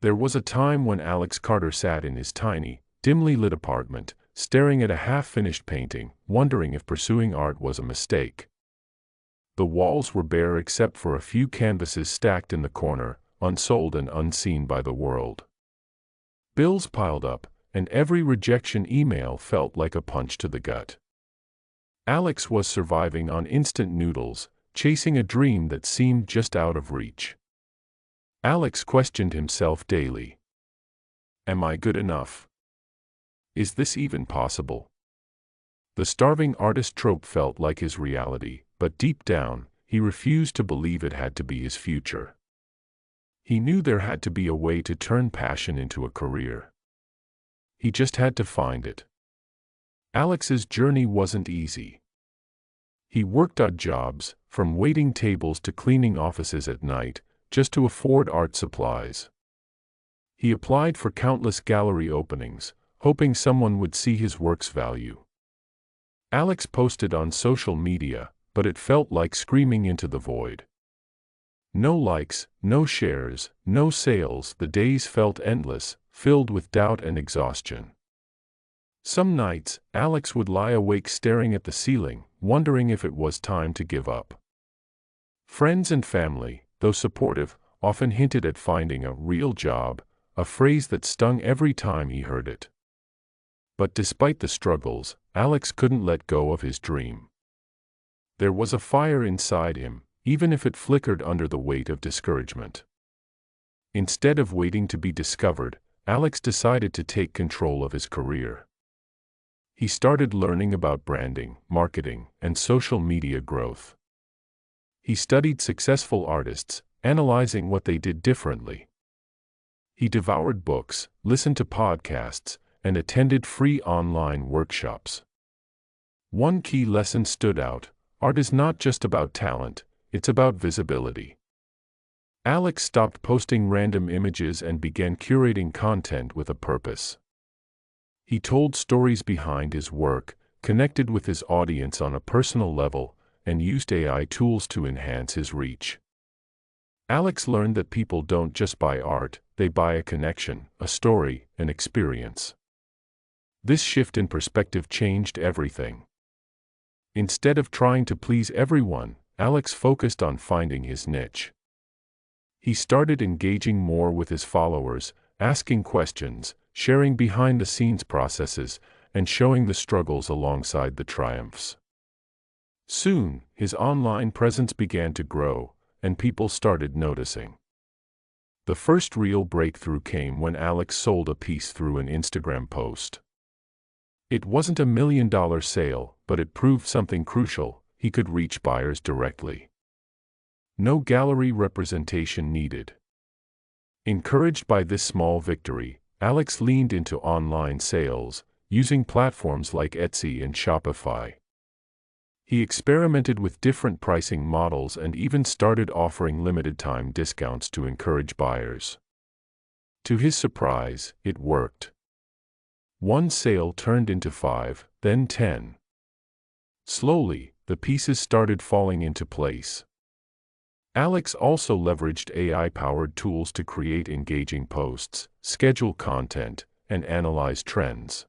There was a time when Alex Carter sat in his tiny, dimly lit apartment, staring at a half-finished painting, wondering if pursuing art was a mistake. The walls were bare except for a few canvases stacked in the corner, unsold and unseen by the world. Bills piled up, and every rejection email felt like a punch to the gut. Alex was surviving on instant noodles, chasing a dream that seemed just out of reach. Alex questioned himself daily. Am I good enough? Is this even possible? The starving artist trope felt like his reality, but deep down, he refused to believe it had to be his future. He knew there had to be a way to turn passion into a career. He just had to find it. Alex's journey wasn't easy. He worked odd jobs, from waiting tables to cleaning offices at night, just to afford art supplies. He applied for countless gallery openings, hoping someone would see his work's value. Alex posted on social media, but it felt like screaming into the void. No likes, no shares, no sales. The days felt endless, filled with doubt and exhaustion. Some nights, Alex would lie awake staring at the ceiling, wondering if it was time to give up. Friends and family, though supportive, often hinted at finding a real job, a phrase that stung every time he heard it. But despite the struggles, Alex couldn't let go of his dream. There was a fire inside him, even if it flickered under the weight of discouragement. Instead of waiting to be discovered, Alex decided to take control of his career. He started learning about branding, marketing, and social media growth. He studied successful artists, analyzing what they did differently. He devoured books, listened to podcasts, and attended free online workshops. One key lesson stood out: art is not just about talent, it's about visibility. Alex stopped posting random images and began curating content with a purpose. He told stories behind his work, connected with his audience on a personal level, and used AI tools to enhance his reach. Alex learned that people don't just buy art, they buy a connection, a story, an experience. This shift in perspective changed everything. Instead of trying to please everyone, Alex focused on finding his niche. He started engaging more with his followers, asking questions, sharing behind-the-scenes processes, and showing the struggles alongside the triumphs. Soon, his online presence began to grow, and people started noticing. The first real breakthrough came when Alex sold a piece through an Instagram post. It wasn't $1 million sale, but it proved something crucial: he could reach buyers directly. No gallery representation needed. Encouraged by this small victory, Alex leaned into online sales, using platforms like Etsy and Shopify. He experimented with different pricing models and even started offering limited-time discounts to encourage buyers. To his surprise, it worked. One sale turned into 5, then 10. Slowly, the pieces started falling into place. Alex also leveraged AI-powered tools to create engaging posts, schedule content, and analyze trends.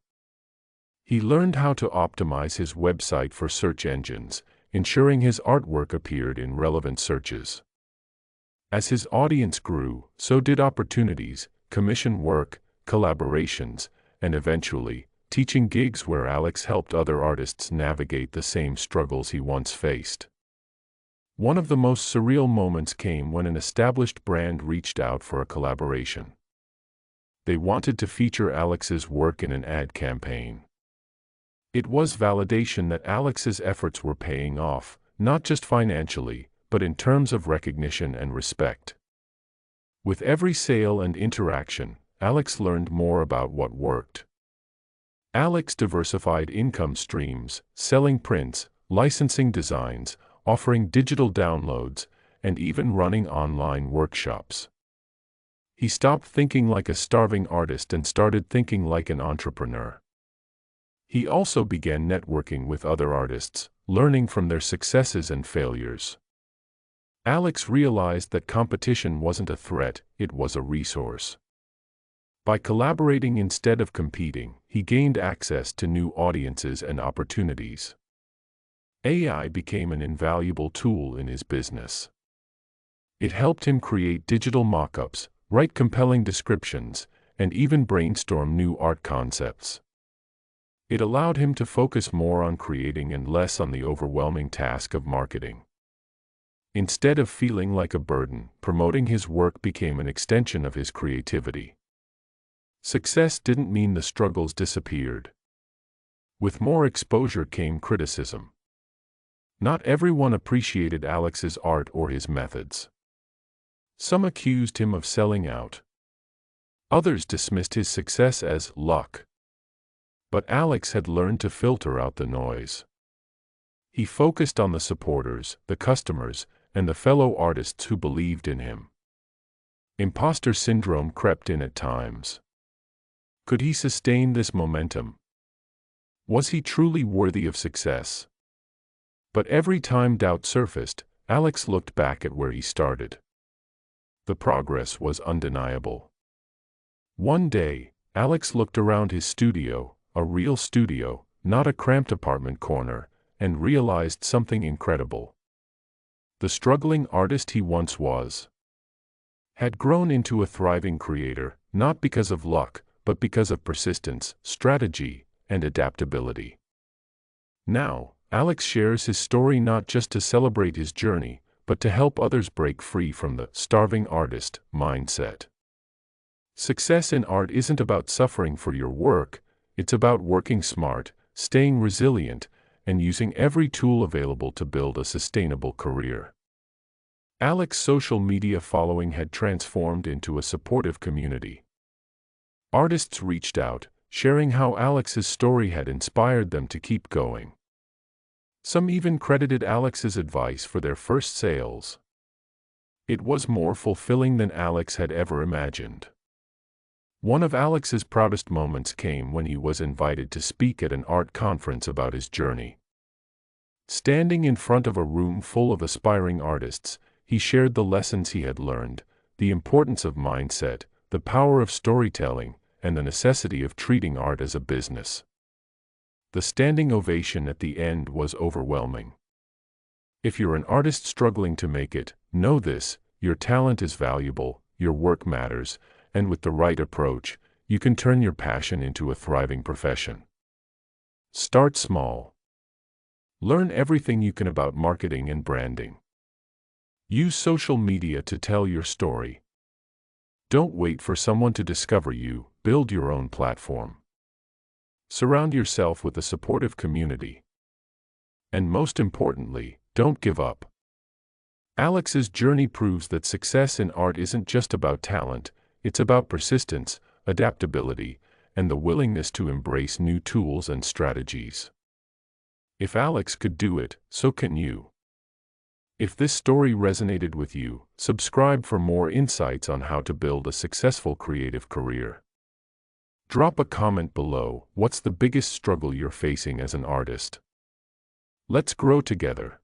He learned how to optimize his website for search engines, ensuring his artwork appeared in relevant searches. As his audience grew, so did opportunities: commission work, collaborations, and eventually, teaching gigs where Alex helped other artists navigate the same struggles he once faced. One of the most surreal moments came when an established brand reached out for a collaboration. They wanted to feature Alex's work in an ad campaign. It was validation that Alex's efforts were paying off, not just financially, but in terms of recognition and respect. With every sale and interaction, Alex learned more about what worked. Alex diversified income streams, selling prints, licensing designs, offering digital downloads, and even running online workshops. He stopped thinking like a starving artist and started thinking like an entrepreneur. He also began networking with other artists, learning from their successes and failures. Alex realized that competition wasn't a threat, it was a resource. By collaborating instead of competing, he gained access to new audiences and opportunities. AI became an invaluable tool in his business. It helped him create digital mock-ups, write compelling descriptions, and even brainstorm new art concepts. It allowed him to focus more on creating and less on the overwhelming task of marketing. Instead of feeling like a burden, promoting his work became an extension of his creativity. Success didn't mean the struggles disappeared. With more exposure came criticism. Not everyone appreciated Alex's art or his methods. Some accused him of selling out. Others dismissed his success as luck. But Alex had learned to filter out the noise. He focused on the supporters, the customers, and the fellow artists who believed in him. Imposter syndrome crept in at times. Could he sustain this momentum? Was he truly worthy of success? But every time doubt surfaced, Alex looked back at where he started. The progress was undeniable. One day, Alex looked around his studio, a real studio, not a cramped apartment corner, and realized something incredible. The struggling artist he once was had grown into a thriving creator, not because of luck, but because of persistence, strategy, and adaptability. Now, Alex shares his story not just to celebrate his journey, but to help others break free from the starving artist mindset. Success in art isn't about suffering for your work, it's about working smart, staying resilient, and using every tool available to build a sustainable career. Alex's social media following had transformed into a supportive community. Artists reached out, sharing how Alex's story had inspired them to keep going. Some even credited Alex's advice for their first sales. It was more fulfilling than Alex had ever imagined. One of Alex's proudest moments came when he was invited to speak at an art conference about his journey. Standing in front of a room full of aspiring artists, he shared the lessons he had learned, the importance of mindset, the power of storytelling, and the necessity of treating art as a business. The standing ovation at the end was overwhelming. If you're an artist struggling to make it, know this: your talent is valuable, your work matters, and with the right approach, you can turn your passion into a thriving profession. Start small. Learn everything you can about marketing and branding. Use social media to tell your story. Don't wait for someone to discover you, build your own platform. Surround yourself with a supportive community. And most importantly, don't give up. Alex's journey proves that success in art isn't just about talent, it's about persistence, adaptability, and the willingness to embrace new tools and strategies. If Alex could do it, so can you. If this story resonated with you, subscribe for more insights on how to build a successful creative career. Drop a comment below. What's the biggest struggle you're facing as an artist? Let's grow together.